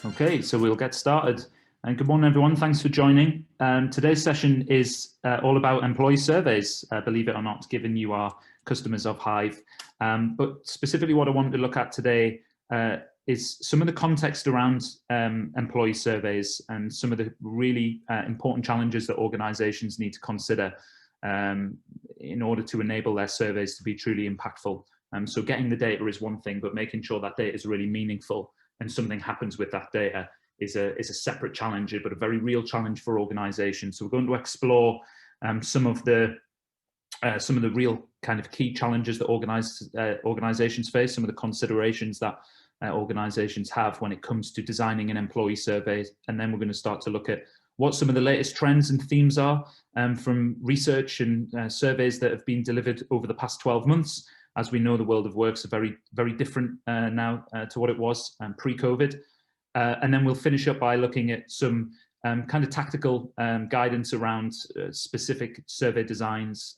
Okay, so we'll get started. And good morning, everyone. Thanks for joining. Today's session is all about employee surveys, believe it or not, given you are customers of Hive. But specifically what I wanted to look at today is some of the context around employee surveys and some of the really important challenges that organizations need to consider in order to enable their surveys to be truly impactful. So getting the data is one thing, but making sure that data is really meaningful and something happens with that data is a separate challenge, but a very real challenge for organizations. So we're going to explore some of the real kind of key challenges that organizations face, some of the considerations that organizations have when it comes to designing an employee survey. And then we're going to start to look at what some of the latest trends and themes are from research and surveys that have been delivered over the past 12 months. As we know, the world of work is very, very different now to what it was pre-COVID. And then we'll finish up by looking at some kind of tactical guidance around specific survey designs,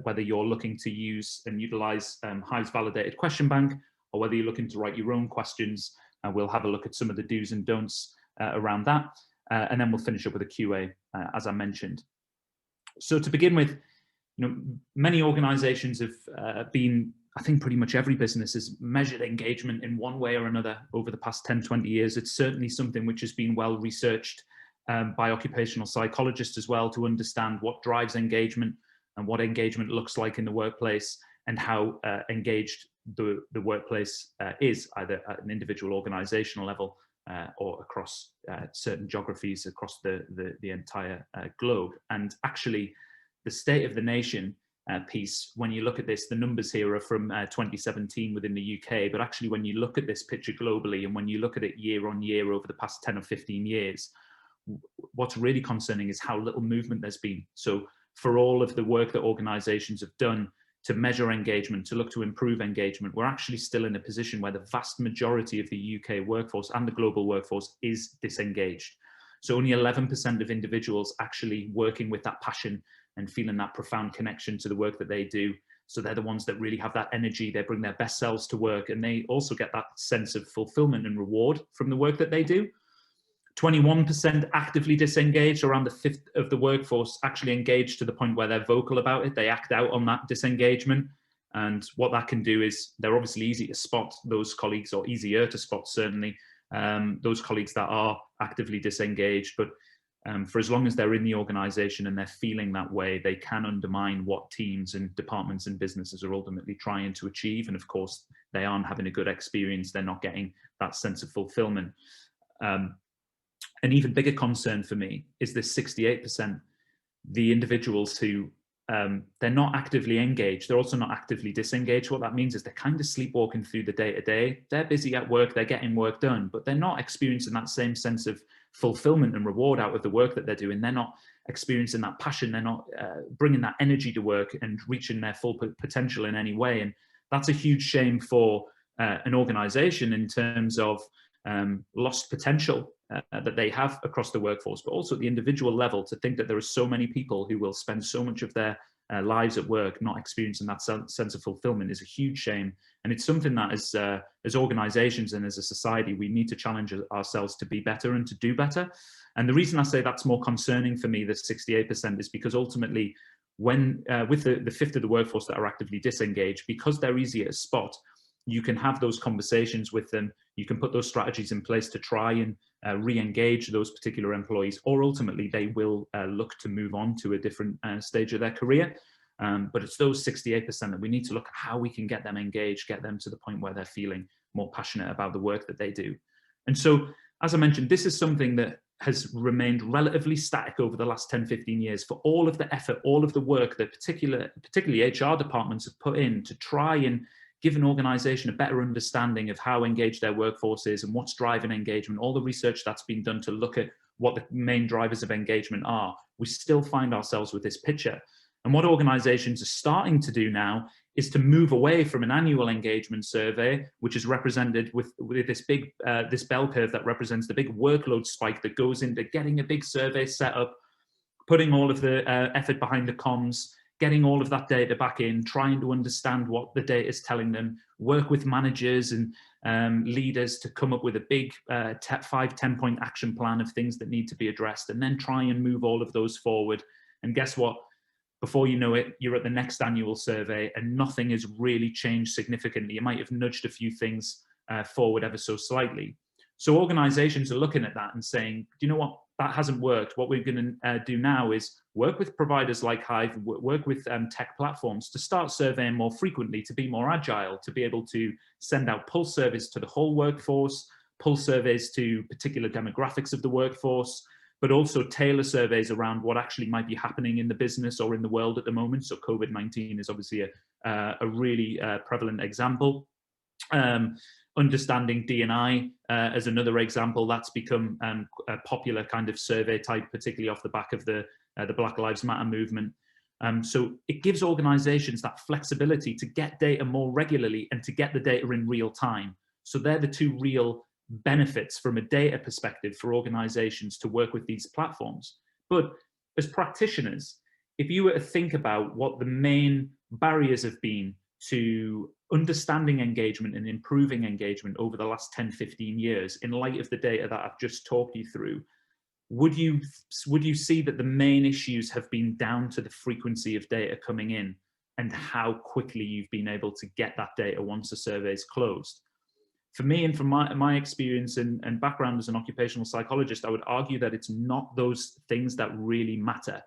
whether you're looking to use and utilize Hive's validated question bank, or whether you're looking to write your own questions. We'll have a look at some of the do's and don'ts around that. And then we'll finish up with a QA, as I mentioned. So to begin with, many organizations have been, I think pretty much every business has measured engagement in one way or another over the past 10, 20 years. It's certainly something which has been well researched by occupational psychologists as well, to understand what drives engagement and what engagement looks like in the workplace, and how engaged the workplace is, either at an individual organizational level or across certain geographies across the entire globe. And actually, the state of the nation piece, when you look at this, the numbers here are from 2017 within the UK, but actually when you look at this picture globally, and when you look at it year on year over the past 10 or 15 years, what's really concerning is how little movement there's been. So for all of the work that organizations have done to measure engagement, to look to improve engagement, we're actually still in a position where the vast majority of the UK workforce and the global workforce is disengaged. So only 11% of individuals actually working with that passion and feeling that profound connection to the work that they do. So they're the ones that really have that energy, they bring their best selves to work, and they also get that sense of fulfillment and reward from the work that they do. 21% actively disengaged, around a fifth of the workforce actually engaged to the point where they're vocal about it. They act out on that disengagement. And what that can do is, they're obviously easy to spot those colleagues, or easier to spot certainly, those colleagues that are actively disengaged. But for as long as they're in the organization and they're feeling that way, they can undermine what teams and departments and businesses are ultimately trying to achieve. And of course, they aren't having a good experience. They're not getting that sense of fulfillment. An even bigger concern for me is this 68%, the individuals who they're not actively engaged. They're also not actively disengaged. What that means is they're kind of sleepwalking through the day-to-day. They're busy at work, they're getting work done, but they're not experiencing that same sense of fulfillment and reward out of the work that they're doing. They're not experiencing that passion. They're not bringing that energy to work and reaching their full potential in any way. And that's a huge shame for an organization in terms of lost potential that they have across the workforce, but also at the individual level, to think that there are so many people who will spend so much of their lives at work not experiencing that sense of fulfillment is a huge shame. And it's something that as organizations and as a society, we need to challenge ourselves to be better and to do better. And the reason I say that's more concerning for me, the 68%, is because ultimately, when with the fifth of the workforce that are actively disengaged, because they're easier to spot, you can have those conversations with them. You can put those strategies in place to try and re-engage those particular employees, or ultimately they will look to move on to a different stage of their career. But it's those 68% that we need to look at how we can get them engaged, get them to the point where they're feeling more passionate about the work that they do. And so, as I mentioned, this is something that has remained relatively static over the last 10, 15 years. For all of the effort, all of the work that particularly HR departments have put in to try and give an organization a better understanding of how engaged their workforce is and what's driving engagement, all the research that's been done to look at what the main drivers of engagement are, we still find ourselves with this picture. And what organizations are starting to do now is to move away from an annual engagement survey, which is represented with this big this bell curve that represents the big workload spike that goes into getting a big survey set up, putting all of the effort behind the comms, getting all of that data back in, trying to understand what the data is telling them, work with managers and leaders to come up with a big 5-10 point action plan of things that need to be addressed, and then try and move all of those forward. And guess what? Before you know it, you're at the next annual survey and nothing has really changed significantly. You might have nudged a few things forward ever so slightly. So organizations are looking at that and saying, do you know what? That hasn't worked. What we're going to do now is work with providers like Hive, work with tech platforms to start surveying more frequently, to be more agile, to be able to send out pulse surveys to the whole workforce, pulse surveys to particular demographics of the workforce, but also tailor surveys around what actually might be happening in the business or in the world at the moment. So COVID-19 is obviously a really prevalent example. Understanding D&I as another example, that's become a popular kind of survey type, particularly off the back of the Black Lives Matter movement. So it gives organizations that flexibility to get data more regularly and to get the data in real time. So they're the two real benefits from a data perspective for organizations to work with these platforms. But as practitioners, if you were to think about what the main barriers have been to understanding engagement and improving engagement over the last 10, 15 years, in light of the data that I've just talked you through, would you see that the main issues have been down to the frequency of data coming in and how quickly you've been able to get that data once a survey is closed? For me, and from my experience and background as an occupational psychologist, I would argue that it's not those things that really matter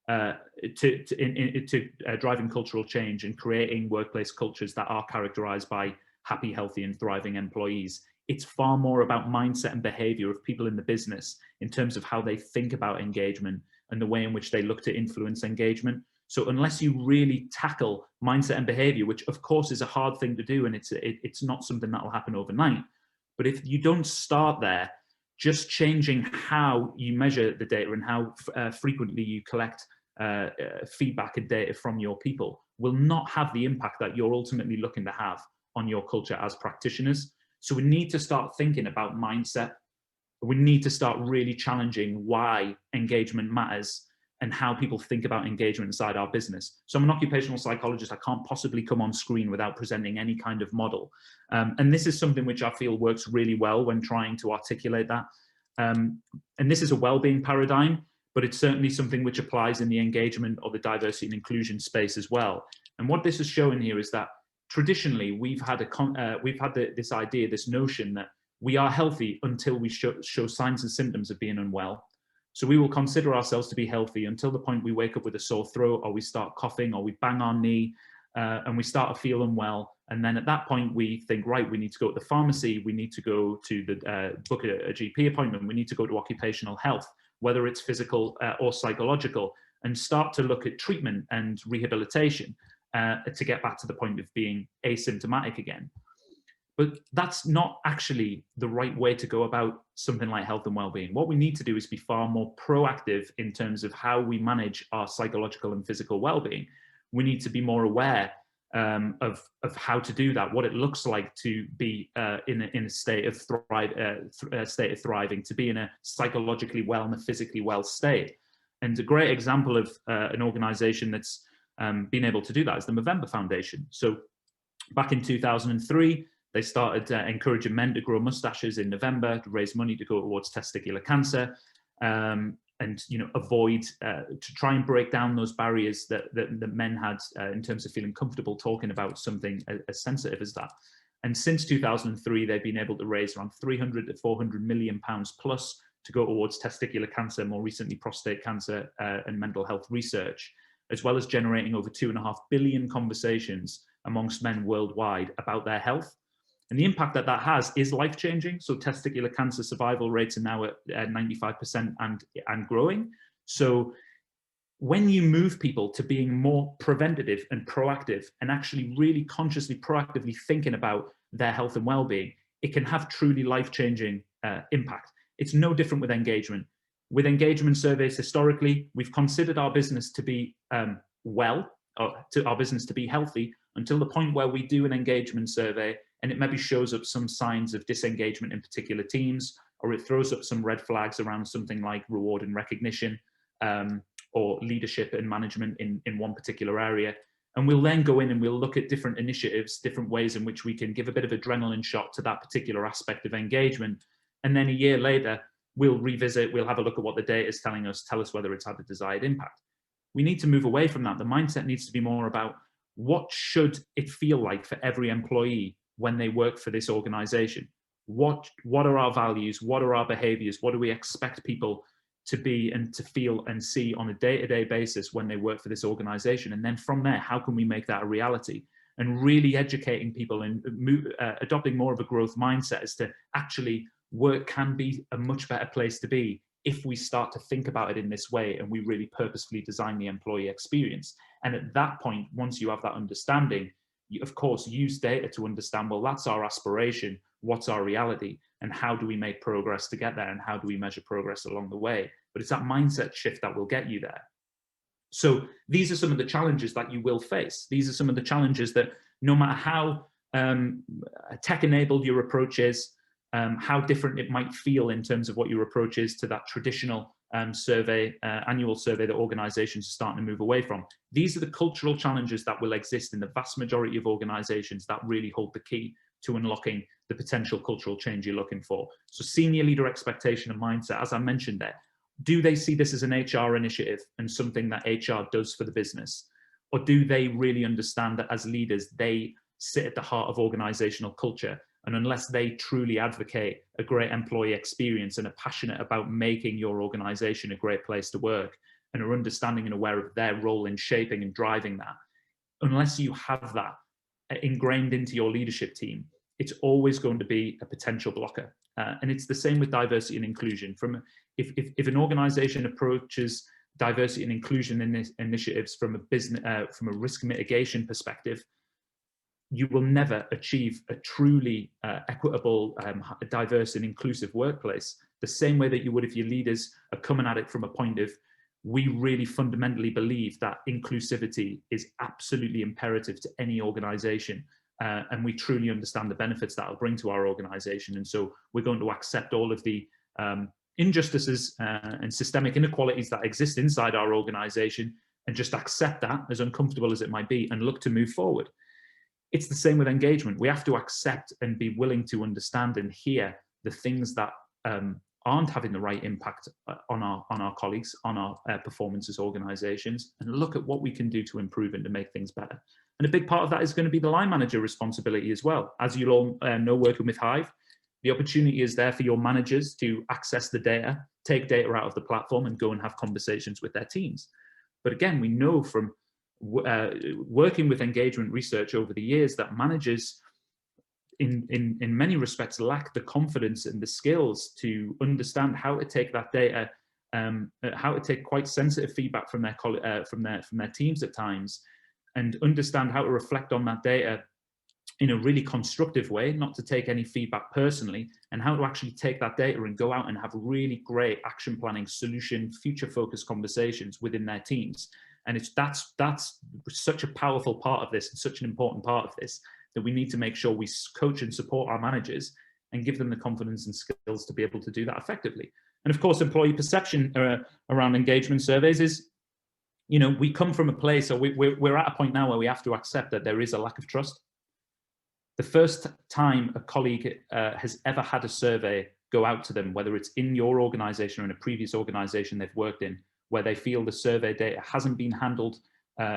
to driving cultural change and creating workplace cultures that are characterized by happy, healthy, and thriving employees. It's far more about mindset and behavior of people in the business in terms of how they think about engagement and the way in which they look to influence engagement. So unless you really tackle mindset and behavior, which of course is a hard thing to do, and it's not something that will happen overnight, but if you don't start there, just changing how you measure the data and how frequently you collect feedback and data from your people will not have the impact that you're ultimately looking to have on your culture as practitioners. So we need to start thinking about mindset. We need to start really challenging why engagement matters and how people think about engagement inside our business. So I'm an occupational psychologist. I can't possibly come on screen without presenting any kind of model. And this is something which I feel works really well when trying to articulate that. And this is a well-being paradigm, but it's certainly something which applies in the engagement or the diversity and inclusion space as well. And what this is showing here is that traditionally we've had this idea, this notion that we are healthy until we show signs and symptoms of being unwell. So we will consider ourselves to be healthy until the point we wake up with a sore throat, or we start coughing, or we bang our knee, and we start to feel unwell. And then at that point, we think, right, we need to go to the pharmacy, we need to go to the book a GP appointment, we need to go to occupational health, whether it's physical or psychological, and start to look at treatment and rehabilitation to get back to the point of being asymptomatic again. But that's not actually the right way to go about something like health and well-being. What we need to do is be far more proactive in terms of how we manage our psychological and physical well-being. We need to be more aware of how to do that, what it looks like to be in a state of thriving, to be in a psychologically well and a physically well state. And a great example of an organization that's been able to do that is the Movember Foundation. So back in 2003, they started encouraging men to grow mustaches in November to raise money to go towards testicular cancer, and avoid to try and break down those barriers that men had in terms of feeling comfortable talking about something as sensitive as that. And since 2003, they've been able to raise around 300 to 400 million pounds plus to go towards testicular cancer, more recently prostate cancer, and mental health research, as well as generating over 2.5 billion conversations amongst men worldwide about their health. And the impact that that has is life-changing. So testicular cancer survival rates are now at 95% and growing. So when you move people to being more preventative and proactive and actually really consciously, proactively thinking about their health and well-being, it can have truly life-changing impact. It's no different with engagement. With engagement surveys, historically, we've considered our business to be well, or to our business to be healthy, until the point where we do an engagement survey and it maybe shows up some signs of disengagement in particular teams, or it throws up some red flags around something like reward and recognition, or leadership and management in one particular area. And we'll then go in and we'll look at different initiatives, different ways in which we can give a bit of adrenaline shot to that particular aspect of engagement. And then a year later, we'll revisit, we'll have a look at what the data is telling us, tell us whether it's had the desired impact. We need to move away from that. The mindset needs to be more about what should it feel like for every employee when they work for this organization? What are our values? What are our behaviors? What do we expect people to be and to feel and see on a day-to-day basis when they work for this organization? And then from there, how can we make that a reality? And really educating people and adopting more of a growth mindset as to actually work can be a much better place to be if we start to think about it in this way and we really purposefully design the employee experience. And at that point, once you have that understanding, you of course use data to understand, well, that's our aspiration, what's our reality, and how do we make progress to get there, and how do we measure progress along the way? But it's that mindset shift that will get you there. So these are some of the challenges that you will face. These are some of the challenges that no matter how tech-enabled your approach is, how different it might feel in terms of what your approach is to that traditional annual survey that organizations are starting to move away from. These are the cultural challenges that will exist in the vast majority of organizations that really hold the key to unlocking the potential cultural change you're looking for. So senior leader expectation and mindset, as I mentioned there, do they see this as an HR initiative and something that HR does for the business? Or do they really understand that as leaders, they sit at the heart of organizational culture? And unless they truly advocate a great employee experience and are passionate about making your organization a great place to work and are understanding and aware of their role in shaping and driving that, unless you have that ingrained into your leadership team, it's always going to be a potential blocker. And it's the same with diversity and inclusion. If an organization approaches diversity and inclusion initiatives from a risk mitigation perspective, you will never achieve a truly equitable, diverse and inclusive workplace the same way that you would if your leaders are coming at it from a point of, we really fundamentally believe that inclusivity is absolutely imperative to any organization. And we truly understand the benefits that will bring to our organization. And so we're going to accept all of the injustices and systemic inequalities that exist inside our organization and just accept that, as uncomfortable as it might be, and look to move forward. It's the same with engagement. We have to accept and be willing to understand and hear the things that aren't having the right impact on our colleagues, on our performance as organizations, and look at what we can do to improve and to make things better. And a big part of that is going to be the line manager responsibility as well. As you'll all know, working with Hive, the opportunity is there for your managers to access the data, take data out of the platform and go and have conversations with their teams. But again, we know from working with engagement research over the years that managers in many respects lack the confidence and the skills to understand how to take that data, how to take quite sensitive feedback from their teams at times, and understand how to reflect on that data in a really constructive way, not to take any feedback personally, and how to actually take that data and go out and have really great action planning, solution, future-focused conversations within their teams. And that's such a powerful part of this and such an important part of this, that we need to make sure we coach and support our managers and give them the confidence and skills to be able to do that effectively. And of course, employee perception around engagement surveys is, you know, we come from a place, or we're at a point now where we have to accept that there is a lack of trust. The first time a colleague has ever had a survey go out to them, whether it's in your organization or in a previous organization they've worked in, where they feel the survey data hasn't been handled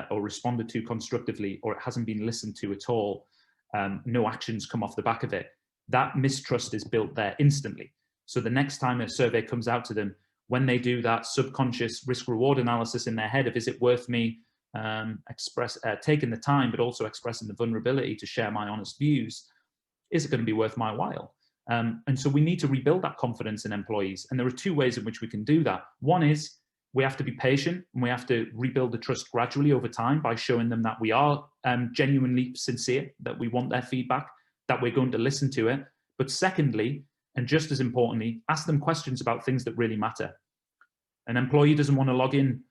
or responded to constructively, or it hasn't been listened to at all, no actions come off the back of it, that mistrust is built there instantly. So the next time a survey comes out to them, when they do that subconscious risk-reward analysis in their head of, is it worth me taking the time, but also expressing the vulnerability to share my honest views, is it going to be worth my while? And so we need to rebuild that confidence in employees. And there are two ways in which we can do that. One is we have to be patient, and we have to rebuild the trust gradually over time by showing them that we are genuinely sincere, that we want their feedback, that we're going to listen to it. But secondly, and just as importantly, ask them questions about things that really matter. An employee doesn't want to log in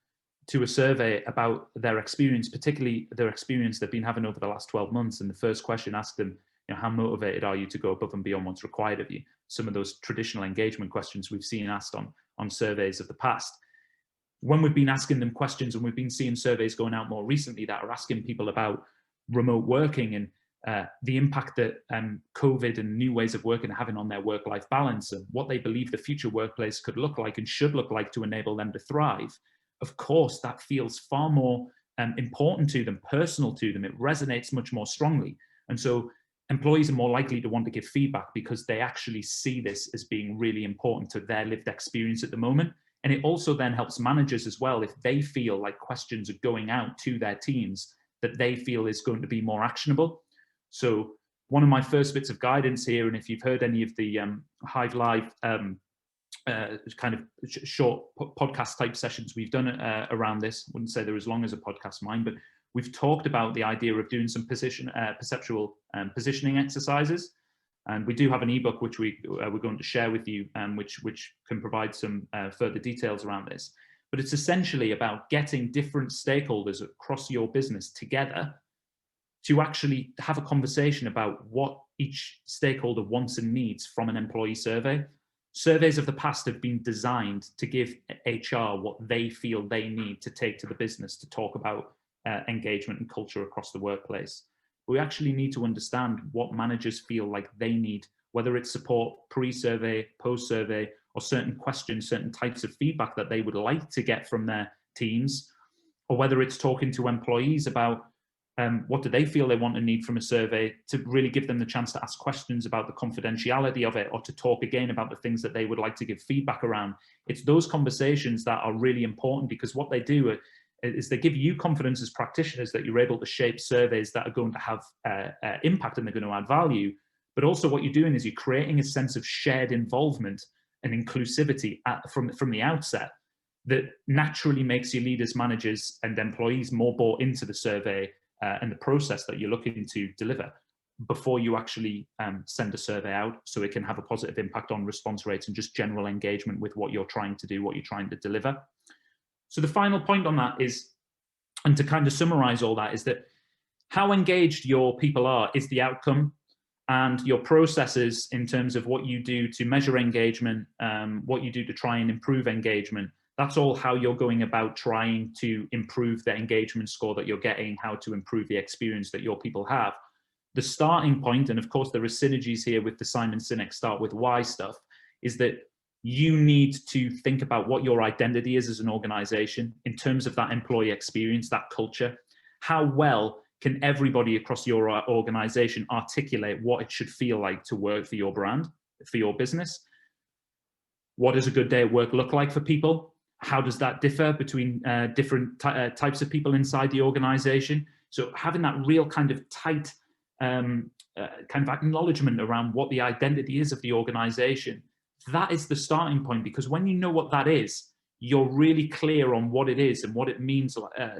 to a survey about their experience, particularly their experience they've been having over the last 12 months. And the first question, ask them, you know, how motivated are you to go above and beyond what's required of you? Some of those traditional engagement questions we've seen asked on surveys of the past. when we've been asking them questions, and we've been seeing surveys going out more recently that are asking people about remote working and the impact that COVID and new ways of working are having on their work-life balance, and what they believe the future workplace could look like and should look like to enable them to thrive, of course, that feels far more important to them, personal to them. It resonates much more strongly. And so employees are more likely to want to give feedback because they actually see this as being really important to their lived experience at the moment. And it also then helps managers as well, if they feel like questions are going out to their teams that they feel is going to be more actionable. So one of my first bits of guidance here, and if you've heard any of the Hive Live kind of short podcast type sessions we've done around this, I wouldn't say they're as long as a podcast mine, but we've talked about the idea of doing some perceptual positioning exercises. And we do have an ebook which we're going to share with you, which can provide some further details around this. But it's essentially about getting different stakeholders across your business together to actually have a conversation about what each stakeholder wants and needs from an employee survey. Surveys of the past have been designed to give HR what they feel they need to take to the business to talk about engagement and culture across the workplace. We actually need to understand what managers feel like they need, whether it's support pre-survey, post-survey, or certain questions, certain types of feedback that they would like to get from their teams, or whether it's talking to employees about what do they feel they want and need from a survey, to really give them the chance to ask questions about the confidentiality of it, or to talk again about the things that they would like to give feedback around. It's those conversations that are really important, because what they do is they give you confidence as practitioners that you're able to shape surveys that are going to have impact and they're going to add value. But also what you're doing is you're creating a sense of shared involvement and inclusivity from the outset that naturally makes your leaders, managers, and employees more bought into the survey and the process that you're looking to deliver before you actually send a survey out, so it can have a positive impact on response rates and just general engagement with what you're trying to do, what you're trying to deliver. So the final point on that is, and to kind of summarize all that, is that how engaged your people are is the outcome, and your processes in terms of what you do to measure engagement, what you do to try and improve engagement, that's all how you're going about trying to improve the engagement score that you're getting, how to improve the experience that your people have. The starting point, and of course there are synergies here with the Simon Sinek Start With Why stuff, is that you need to think about what your identity is as an organization in terms of that employee experience, that culture. How well can everybody across your organization articulate what it should feel like to work for your brand, for your business? What does a good day at work look like for people? How does that differ between different types of people inside the organization? So having that real kind of tight kind of acknowledgement around what the identity is of the organization, that is the starting point, because when you know what that is, you're really clear on what it is and what it means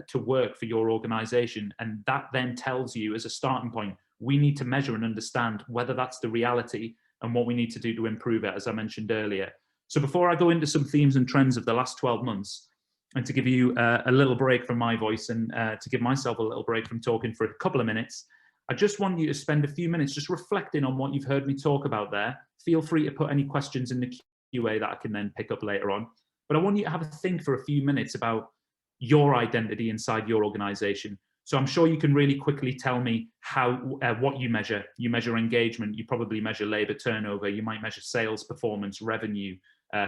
to work for your organization. And that then tells you as a starting point, we need to measure and understand whether that's the reality and what we need to do to improve it, as I mentioned earlier. So before I go into some themes and trends of the last 12 months, and to give you a little break from my voice and to give myself a little break from talking for a couple of minutes, I just want you to spend a few minutes just reflecting on what you've heard me talk about there. Feel free to put any questions in the QA that I can then pick up later on. But I want you to have a think for a few minutes about your identity inside your organization. So I'm sure you can really quickly tell me how what you measure. You measure engagement, you probably measure labor turnover, you might measure sales performance, revenue,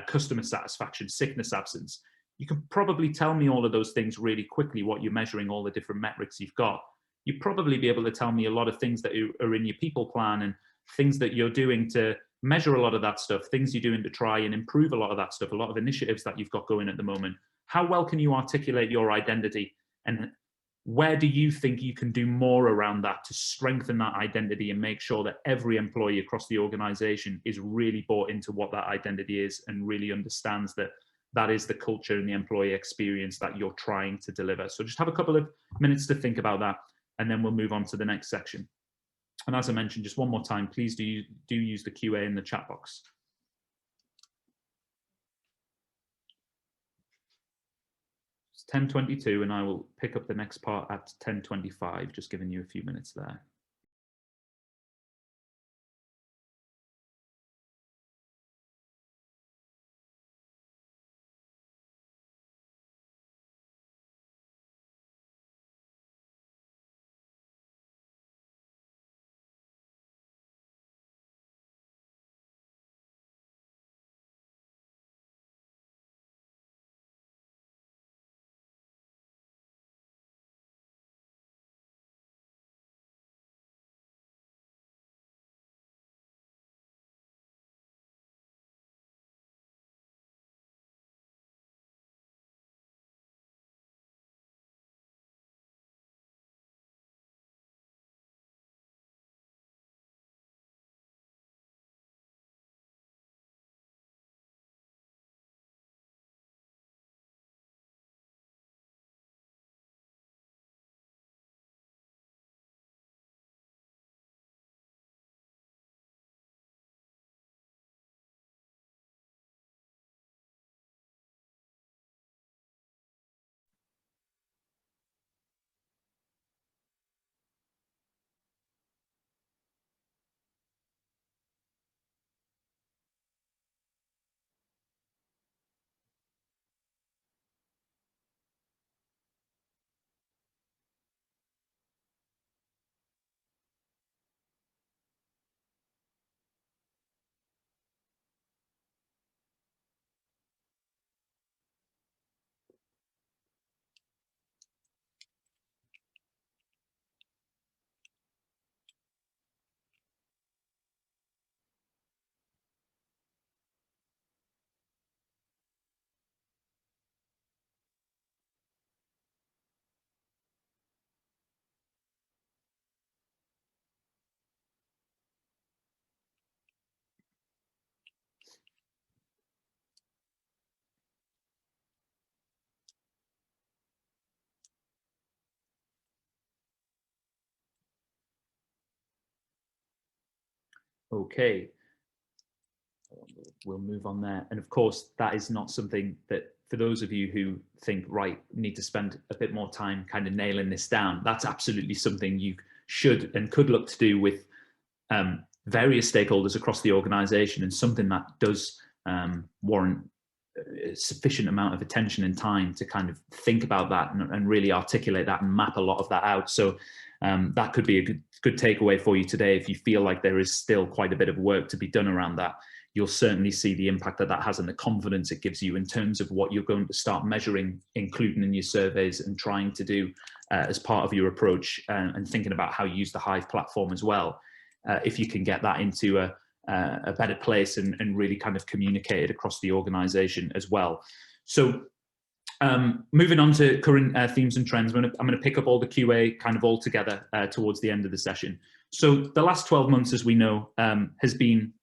customer satisfaction, sickness absence. You can probably tell me all of those things really quickly, what you're measuring, all the different metrics you've got. You'd probably be able to tell me a lot of things that are in your people plan and things that you're doing to measure a lot of that stuff, things you're doing to try and improve a lot of that stuff, a lot of initiatives that you've got going at the moment. How well can you articulate your identity, and where do you think you can do more around that to strengthen that identity and make sure that every employee across the organization is really bought into what that identity is and really understands that that is the culture and the employee experience that you're trying to deliver? So just have a couple of minutes to think about that, and then we'll move on to the next section. And as I mentioned, just one more time, please do use the QA in the chat box. It's 10:22, and I will pick up the next part at 10:25, just giving you a few minutes there. Okay, we'll move on there. And of course, that is not something that, for those of you who think, right, need to spend a bit more time kind of nailing this down, that's absolutely something you should and could look to do with various stakeholders across the organization, and something that does warrant a sufficient amount of attention and time to kind of think about that and really articulate that and map a lot of that out. So that could be a good takeaway for you today. If you feel like there is still quite a bit of work to be done around that, you'll certainly see the impact that that has and the confidence it gives you in terms of what you're going to start measuring, including in your surveys, and trying to do as part of your approach, and thinking about how you use the Hive platform as well. If you can get that into a better place and really kind of communicate it across the organization as well. So moving on to current themes and trends, I'm going to pick up all the QA kind of all together towards the end of the session. So the last 12 months, as we know, has been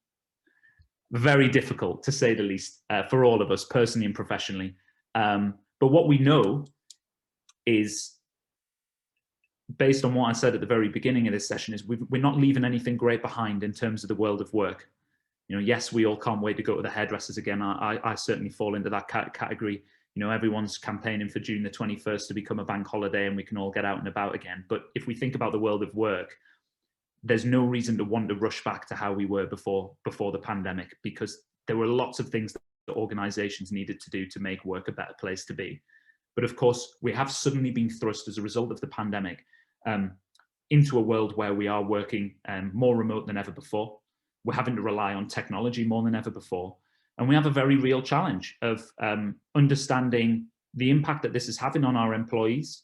very difficult, to say the least, for all of us, personally and professionally. But what we know is, based on what I said at the very beginning of this session, is we're not leaving anything great behind in terms of the world of work. You know, yes, we all can't wait to go to the hairdressers again. I certainly fall into that category. You know, everyone's campaigning for June the 21st to become a bank holiday and we can all get out and about again. But if we think about the world of work, there's no reason to want to rush back to how we were before the pandemic, because there were lots of things that organizations needed to do to make work a better place to be. But of course, we have suddenly been thrust as a result of the pandemic into a world where we are working more remote than ever before. We're having to rely on technology more than ever before. And we have a very real challenge of understanding the impact that this is having on our employees,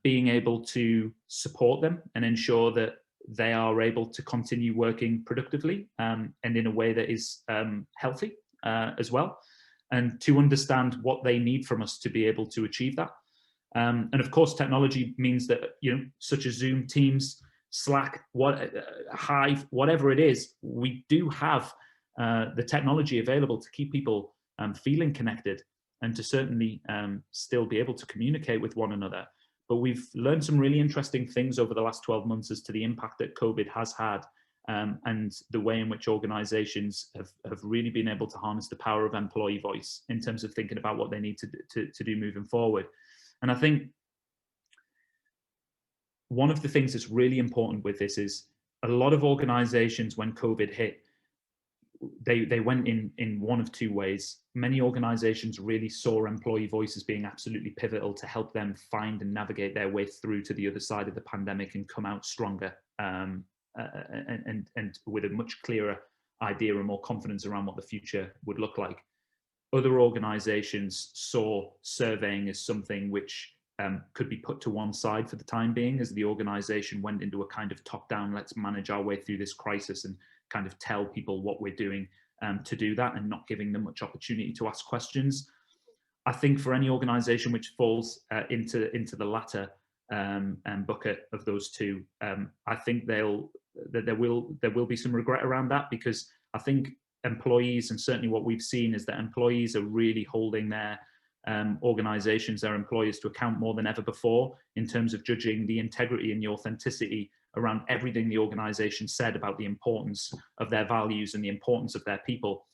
being able to support them and ensure that they are able to continue working productively and in a way that is healthy as well, and to understand what they need from us to be able to achieve that. And of course, technology means that, you know, such as Zoom, Teams, Slack, Hive, whatever it is, we do have the technology available to keep people feeling connected and to certainly still be able to communicate with one another. But we've learned some really interesting things over the last 12 months as to the impact that COVID has had, and the way in which organizations have really been able to harness the power of employee voice in terms of thinking about what they need to do moving forward. And I think one of the things that's really important with this is a lot of organizations, when COVID hit, they went in one of two ways. Many organizations really saw employee voice as being absolutely pivotal to help them find and navigate their way through to the other side of the pandemic and come out stronger, and with a much clearer idea and more confidence around what the future would look like. Other organizations saw surveying as something which could be put to one side for the time being, as the organization went into a kind of top-down, let's manage our way through this crisis and kind of tell people what we're doing to do that, and not giving them much opportunity to ask questions. I think for any organization which falls into the latter bucket of those two, I think there will be some regret around that, because I think employees, and certainly what we've seen is that employees are really holding their organizations, their employers, to account more than ever before in terms of judging the integrity and the authenticity around everything the organization said about the importance of their values and the importance of their people.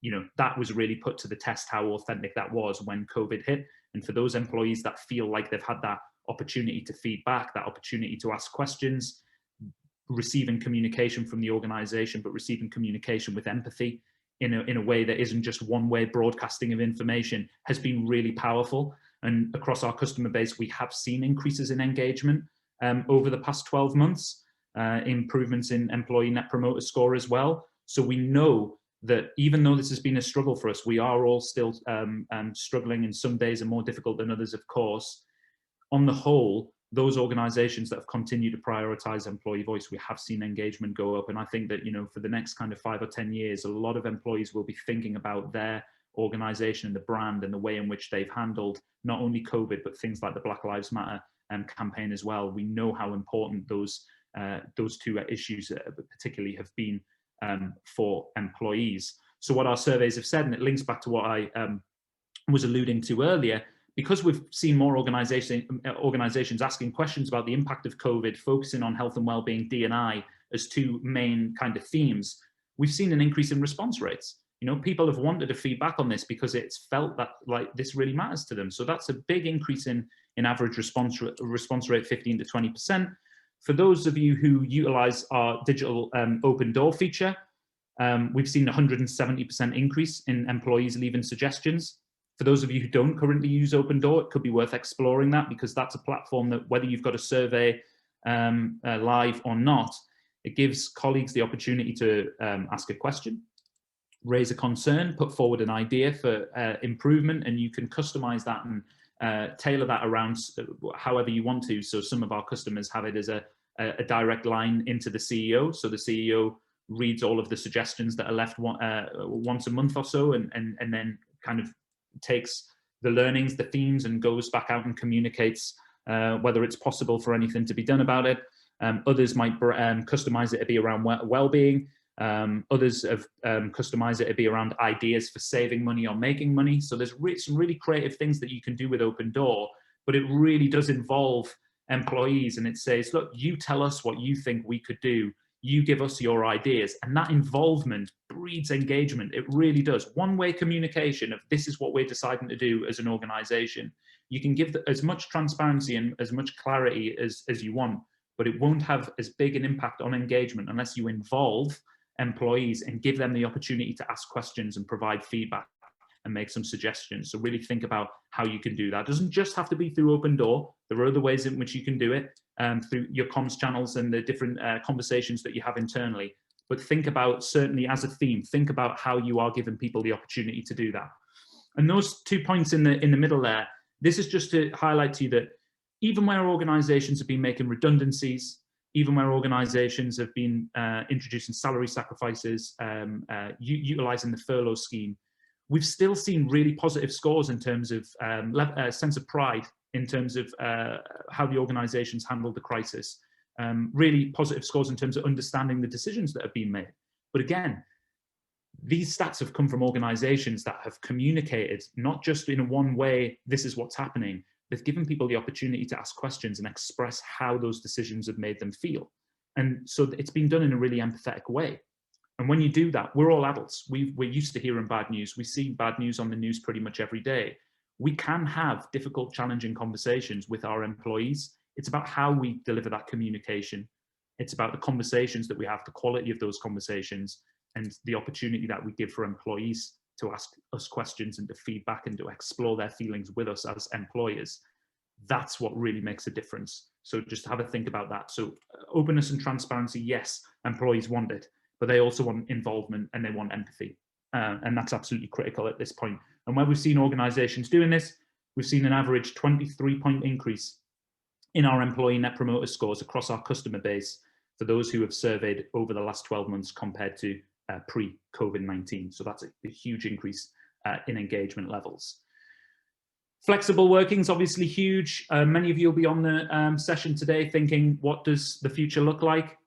You know, that was really put to the test, how authentic that was when COVID hit. And for those employees that feel like they've had that opportunity to feed back, that opportunity to ask questions, receiving communication from the organization, but receiving communication with empathy in a way that isn't just one-way broadcasting of information, has been really powerful. And across our customer base, we have seen increases in engagement over the past 12 months, improvements in employee net promoter score as well. So we know that even though this has been a struggle for us, we are all still struggling, and some days are more difficult than others, of course. On the whole, those organizations that have continued to prioritize employee voice, we have seen engagement go up. And I think that, you know, for the next kind of 5 or 10 years, a lot of employees will be thinking about their organization and the brand and the way in which they've handled not only COVID, but things like the Black Lives Matter campaign as well. We know how important those two issues particularly have been for employees. So what our surveys have said, and it links back to what I was alluding to earlier, because we've seen more organizations asking questions about the impact of COVID, focusing on health and well-being, D&I, as two main kind of themes, we've seen an increase in response rates. You know, people have wanted to feedback on this because it's felt that like this really matters to them. So that's a big increase in average response rate, 15 to 20%. For those of you who utilize our digital open door feature, we've seen 170% increase in employees leaving suggestions. For those of you who don't currently use Open Door, it could be worth exploring that, because that's a platform that, whether you've got a survey live or not, it gives colleagues the opportunity to ask a question, raise a concern, put forward an idea for improvement, and you can customize that and tailor that around however you want to. So some of our customers have it as a direct line into the CEO. So the CEO reads all of the suggestions that are left once a month or so, and then kind of takes the learnings, the themes, and goes back out and communicates whether it's possible for anything to be done about it. Others might customize it to be around well-being. Others have customized it to be around ideas for saving money or making money. So there's some really creative things that you can do with Open Door, but it really does involve employees, and it says, look, you tell us what you think we could do. You give us your ideas, and that involvement breeds engagement. It really does. One-way communication of this is what we're deciding to do as an organization. You can give as much transparency and as much clarity as you want, but it won't have as big an impact on engagement unless you involve employees and give them the opportunity to ask questions and provide feedback and make some suggestions. So really think about how you can do that. It doesn't just have to be through Open Door. There are other ways in which you can do it through your comms channels and the different conversations that you have internally. But think about, certainly as a theme, think about how you are giving people the opportunity to do that. And those 2 points in the middle there, this is just to highlight to you that even where organizations have been making redundancies, even where organizations have been introducing salary sacrifices, utilizing the furlough scheme, we've still seen really positive scores in terms of sense of pride, in terms of how the organizations handled the crisis. Really positive scores in terms of understanding the decisions that have been made. But again, these stats have come from organizations that have communicated, not just in one way, this is what's happening. They've given people the opportunity to ask questions and express how those decisions have made them feel. And so it's been done in a really empathetic way. And when you do that, we're all adults. We're used to hearing bad news. We see bad news on the news pretty much every day. We can have difficult, challenging conversations with our employees. It's about how we deliver that communication. It's about the conversations that we have, the quality of those conversations, and the opportunity that we give for employees to ask us questions and to feedback and to explore their feelings with us as employers. That's what really makes a difference. So just have a think about that. So openness and transparency, yes, employees want it, but they also want involvement and they want empathy. And that's absolutely critical at this point. And where we've seen organizations doing this, we've seen an average 23-point increase in our employee net promoter scores across our customer base for those who have surveyed over the last 12 months compared to pre-COVID-19. So that's a huge increase in engagement levels. Flexible working is obviously huge. Many of you will be on the session today thinking, what does the future look like?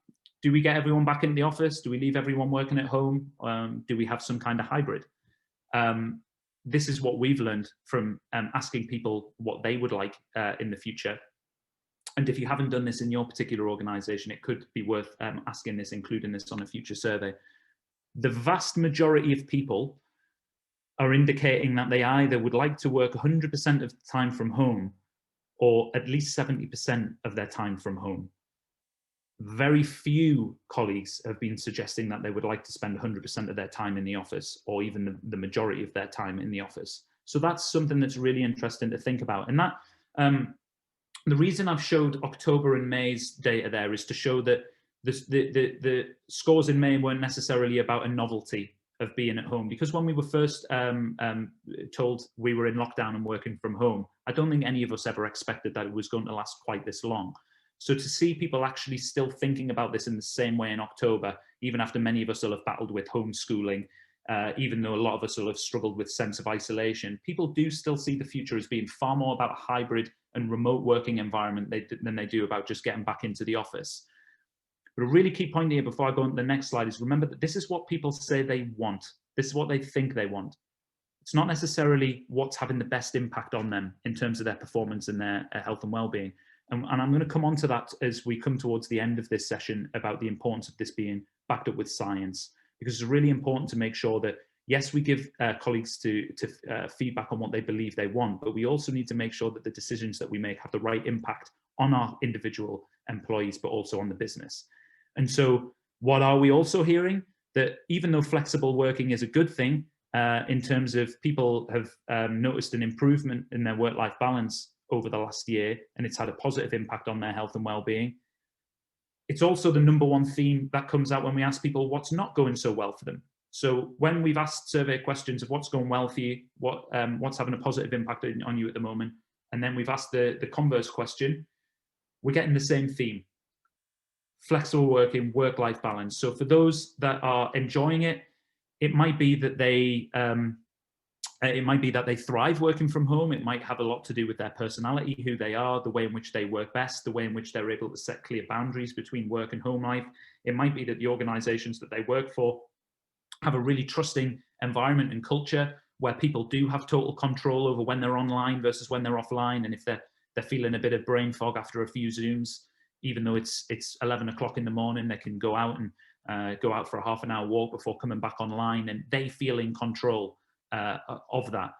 Do we get everyone back in the office? Do we leave everyone working at home? Do we have some kind of hybrid? This is what we've learned from asking people what they would like in the future. And if you haven't done this in your particular organization, it could be worth asking this, including this on a future survey. The vast majority of people are indicating that they either would like to work 100% of the time from home or at least 70% of their time from home. Very few colleagues have been suggesting that they would like to spend 100% of their time in the office, or even the majority of their time in the office. So that's something that's really interesting to think about. And that the reason I've showed October and May's data there is to show that the scores in May weren't necessarily about a novelty of being at home, because when we were first told we were in lockdown and working from home, I don't think any of us ever expected that it was going to last quite this long. So to see people actually still thinking about this in the same way in October, even after many of us will have battled with homeschooling, even though a lot of us will have struggled with sense of isolation, people do still see the future as being far more about a hybrid and remote working environment than they do about just getting back into the office. But a really key point here before I go on to the next slide is remember that this is what people say they want. This is what they think they want. It's not necessarily what's having the best impact on them in terms of their performance and their health and well-being. And I'm going to come on to that as we come towards the end of this session about the importance of this being backed up with science, because it's really important to make sure that, yes, we give colleagues to feedback on what they believe they want, but we also need to make sure that the decisions that we make have the right impact on our individual employees, but also on the business. And so what are we also hearing? That even though flexible working is a good thing, in terms of people have noticed an improvement in their work-life balance over the last year, and it's had a positive impact on their health and well-being. It's also the #1 theme that comes out when we ask people what's not going so well for them. So when we've asked survey questions of what's going well for you, what's having a positive impact on you at the moment, and then we've asked the converse question, we're getting the same theme: flexible working, work-life balance. So for those that are enjoying it, it might be that they thrive working from home. It might have a lot to do with their personality, who they are, the way in which they work best, the way in which they're able to set clear boundaries between work and home life. It might be that the organizations that they work for have a really trusting environment and culture where people do have total control over when they're online versus when they're offline. And if they're feeling a bit of brain fog after a few Zooms, even though it's 11 o'clock in the morning, they can go out for a half an hour walk before coming back online, and they feel in control of that.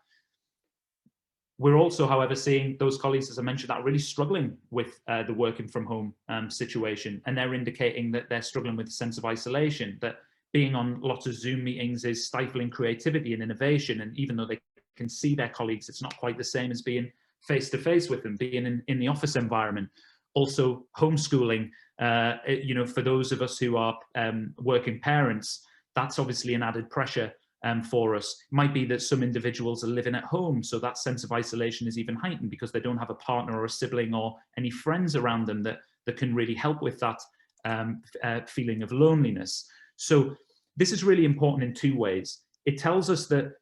We're also, however, seeing those colleagues, as I mentioned, that are really struggling with the working from home situation, and they're indicating that they're struggling with a sense of isolation, that being on lots of Zoom meetings is stifling creativity and innovation, and even though they can see their colleagues, it's not quite the same as being face-to-face with them, being in the office environment. Also, homeschooling, for those of us who are working parents, that's obviously an added pressure for us. It might be that some individuals are living at home, so that sense of isolation is even heightened because they don't have a partner or a sibling or any friends around them that can really help with that feeling of loneliness. So this is really important in two ways. It tells us that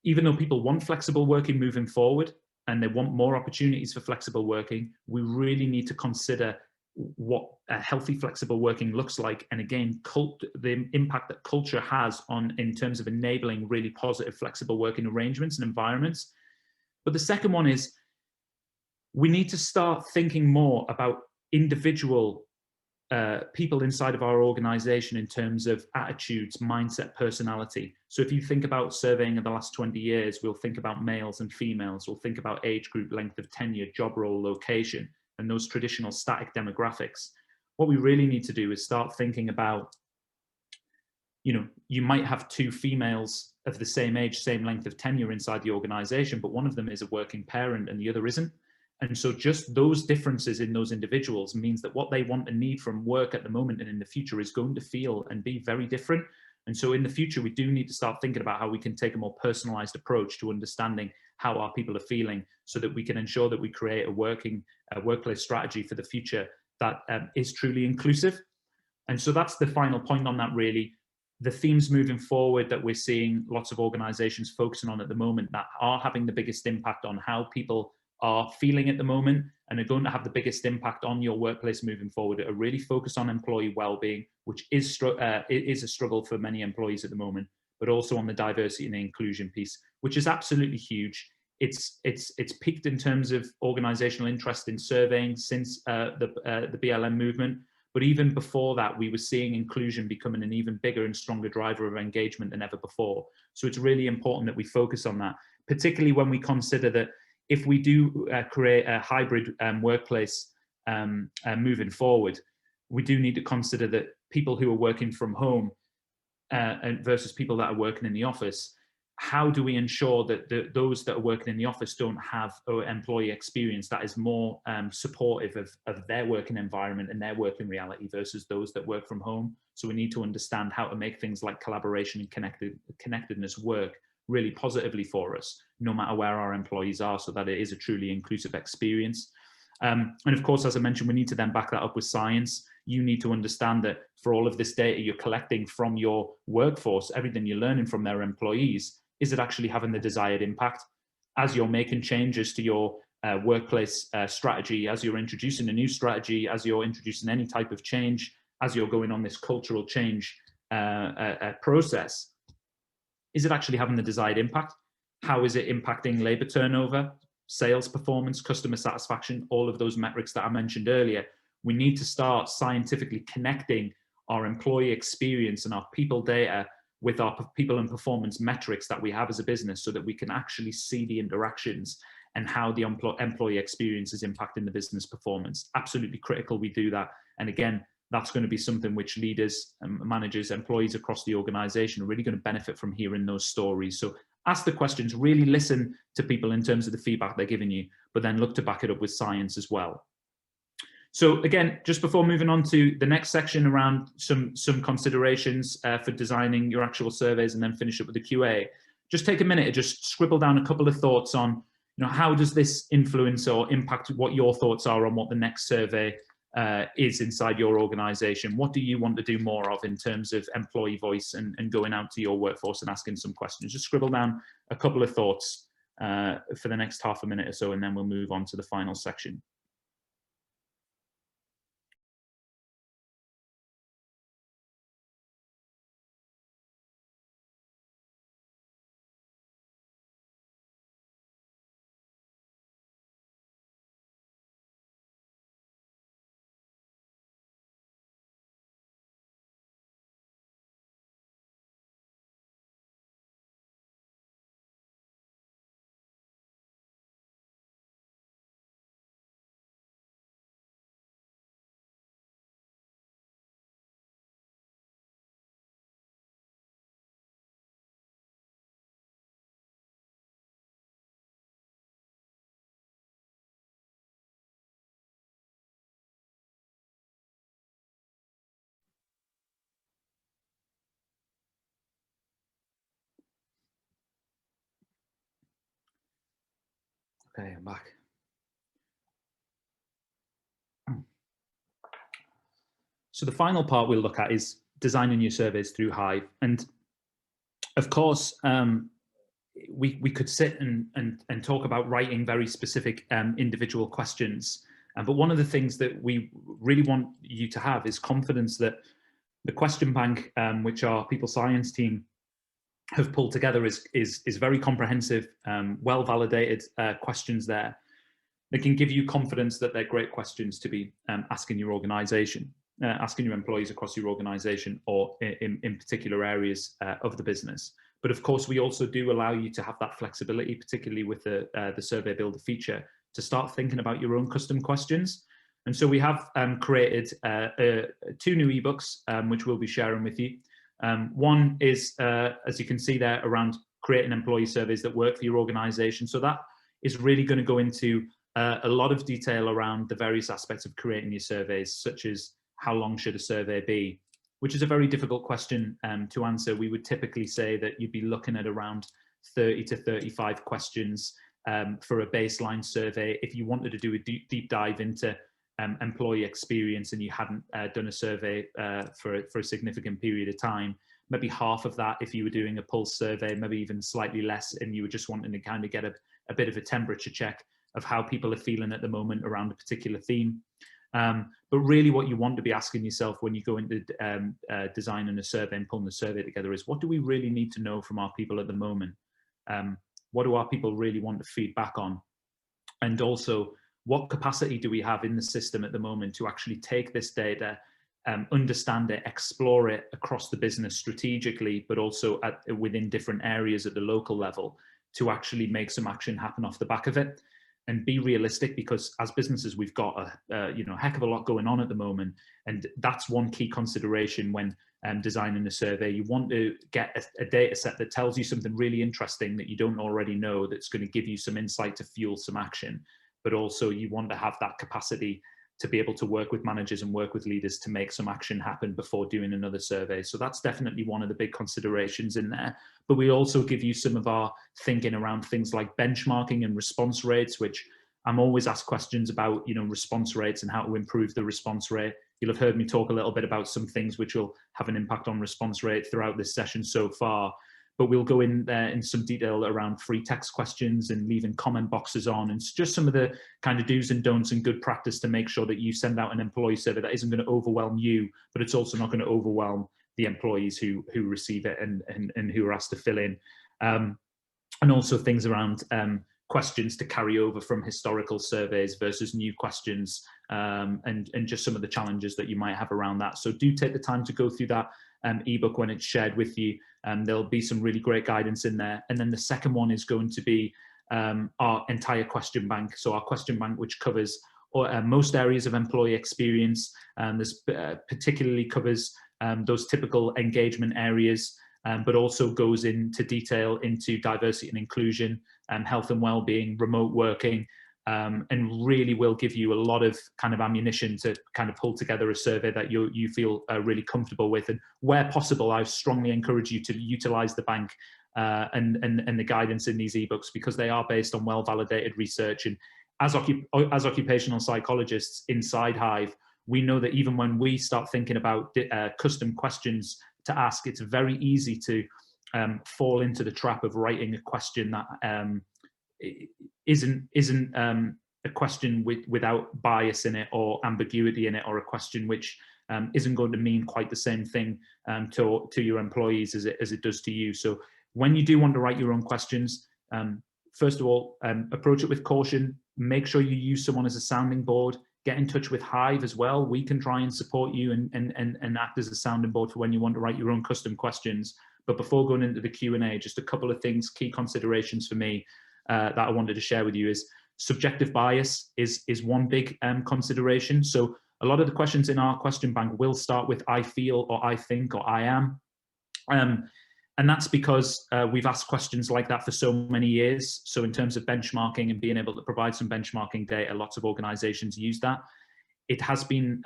even though people want flexible working moving forward, and they want more opportunities for flexible working, we really need to consider what a healthy flexible working looks like, and again, the impact that culture has in terms of enabling really positive flexible working arrangements and environments. But the second one is, we need to start thinking more about individual people inside of our organization in terms of attitudes, mindset, personality. So if you think about surveying in the last 20 years, we'll think about males and females, we'll think about age group, length of tenure, job role, location, and those traditional static demographics. What we really need to do is start thinking about, you might have two females of the same age, same length of tenure inside the organization, but one of them is a working parent and the other isn't. And so just those differences in those individuals means that what they want and need from work at the moment and in the future is going to feel and be very different. And so in the future, we do need to start thinking about how we can take a more personalized approach to understanding how our people are feeling, so that we can ensure that we create a workplace strategy for the future that is truly inclusive. And so that's the final point on that, really. The themes moving forward that we're seeing lots of organizations focusing on at the moment that are having the biggest impact on how people are feeling at the moment and are going to have the biggest impact on your workplace moving forward are really focused on employee well-being, which is a struggle for many employees at the moment, but also on the diversity and inclusion piece, which is absolutely huge. It's peaked in terms of organizational interest in surveying since the BLM movement, but even before that, we were seeing inclusion becoming an even bigger and stronger driver of engagement than ever before. So it's really important that we focus on that, particularly when we consider that if we do create a hybrid workplace moving forward, we do need to consider that people who are working from home versus people that are working in the office, how do we ensure that those that are working in the office don't have an employee experience that is more supportive of their working environment and their working reality versus those that work from home? So we need to understand how to make things like collaboration and connectedness work really positively for us, no matter where our employees are, so that it is a truly inclusive experience. And of course, as I mentioned, we need to then back that up with science. You need to understand that for all of this data you're collecting from your workforce, everything you're learning from their employees, is it actually having the desired impact? As you're making changes to your workplace strategy, as you're introducing a new strategy, as you're introducing any type of change, as you're going on this cultural change process, is it actually having the desired impact? How is it impacting labor turnover? sales performance, customer satisfaction, all of those metrics that I mentioned earlier. We need to start scientifically connecting our employee experience and our people data with our people and performance metrics that we have as a business, so that we can actually see the interactions and how the employee experience is impacting the business performance. Absolutely critical we do that. And again, that's going to be something which leaders, managers, employees across the organization are really going to benefit from hearing those stories. So ask the questions, really listen to people in terms of the feedback they're giving you, but then look to back it up with science as well. So again, just before moving on to the next section around some considerations for designing your actual surveys, and then finish up with the QA, just take a minute to just scribble down a couple of thoughts on, how does this influence or impact what your thoughts are on what the next survey is inside your organization. What do you want to do more of in terms of employee voice and going out to your workforce and asking some questions? Just scribble down a couple of thoughts for the next half a minute or so, and then we'll move on to the final section. Okay, I'm back. So the final part we'll look at is designing your surveys through Hive. And of course, we could sit and talk about writing very specific individual questions. But one of the things that we really want you to have is confidence that the question bank, which our people science team have pulled together, is very comprehensive, well validated questions there that can give you confidence that they're great questions to be asking your organization, asking your employees across your organization, or in particular areas of the business. But of course, we also do allow you to have that flexibility, particularly with the survey builder feature, to start thinking about your own custom questions. And so we have created 2 new ebooks, which we'll be sharing with you. One is, as you can see there, around creating employee surveys that work for your organization. So that is really going to go into a lot of detail around the various aspects of creating your surveys, such as how long should a survey be, which is a very difficult question to answer. We would typically say that you'd be looking at around 30 to 35 questions for a baseline survey. If you wanted to do a deep dive into employee experience and you hadn't done a survey for a significant period of time, maybe half of that if you were doing a pulse survey, maybe even slightly less, and you were just wanting to kind of get a bit of a temperature check of how people are feeling at the moment around a particular theme. But really what you want to be asking yourself when you go into designing a survey and pulling the survey together is, what do we really need to know from our people at the moment? What do our people really want to feed back on? And also, what capacity do we have in the system at the moment to actually take this data, understand it, explore it across the business strategically, but also within different areas at the local level, to actually make some action happen off the back of it? And be realistic, because as businesses, we've got a heck of a lot going on at the moment. And that's one key consideration when designing a survey. You want to get a data set that tells you something really interesting that you don't already know, that's going to give you some insight to fuel some action. But also you want to have that capacity to be able to work with managers and work with leaders to make some action happen before doing another survey. So that's definitely one of the big considerations in there. But we also give you some of our thinking around things like benchmarking and response rates, which I'm always asked questions about, response rates and how to improve the response rate. You'll have heard me talk a little bit about some things which will have an impact on response rate throughout this session so far. But we'll go in there in some detail around free text questions and leaving comment boxes on, and just some of the kind of do's and don'ts and good practice to make sure that you send out an employee survey that isn't going to overwhelm you, but it's also not going to overwhelm the employees who receive it and who are asked to fill in. And also things around questions to carry over from historical surveys versus new questions, and just some of the challenges that you might have around that. So do take the time to go through that ebook when it's shared with you. There'll be some really great guidance in there. And then the second one is going to be our entire question bank. So our question bank, which covers most areas of employee experience, this particularly covers those typical engagement areas, but also goes into detail into diversity and inclusion, health and well-being, remote working, and really will give you a lot of kind of ammunition to kind of pull together a survey that you feel really comfortable with. And where possible, I strongly encourage you to utilize the bank and the guidance in these ebooks, because they are based on well-validated research. And as occupational psychologists inside Hive, we know that even when we start thinking about custom questions to ask, it's very easy to fall into the trap of writing a question that isn't a question without bias in it or ambiguity in it, or a question which isn't going to mean quite the same thing to your employees as it does to you. So when you do want to write your own questions, first of all, approach it with caution. Make sure you use someone as a sounding board. Get in touch with Hive as well. We can try and support you and act as a sounding board for when you want to write your own custom questions. But before going into the Q&A, just a couple of things, key considerations for me that I wanted to share with you is subjective bias is one big consideration. So a lot of the questions in our question bank will start with I feel, or I think, or I am. And that's because we've asked questions like that for so many years. So in terms of benchmarking and being able to provide some benchmarking data, lots of organizations use that. It has been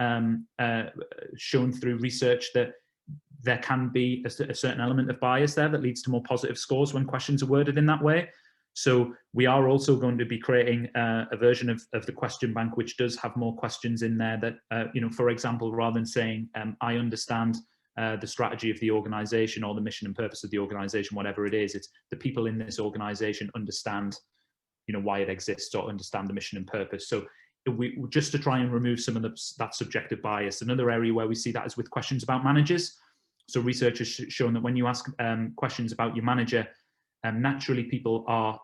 shown through research that there can be a certain element of bias there that leads to more positive scores when questions are worded in that way. So we are also going to be creating a version of the question bank which does have more questions in there that, for example, rather than saying, I understand the strategy of the organization or the mission and purpose of the organization, whatever it is, it's the people in this organization understand, why it exists, or understand the mission and purpose. So just to try and remove some of that subjective bias. Another area where we see that is with questions about managers. So research has shown that when you ask questions about your manager, naturally people are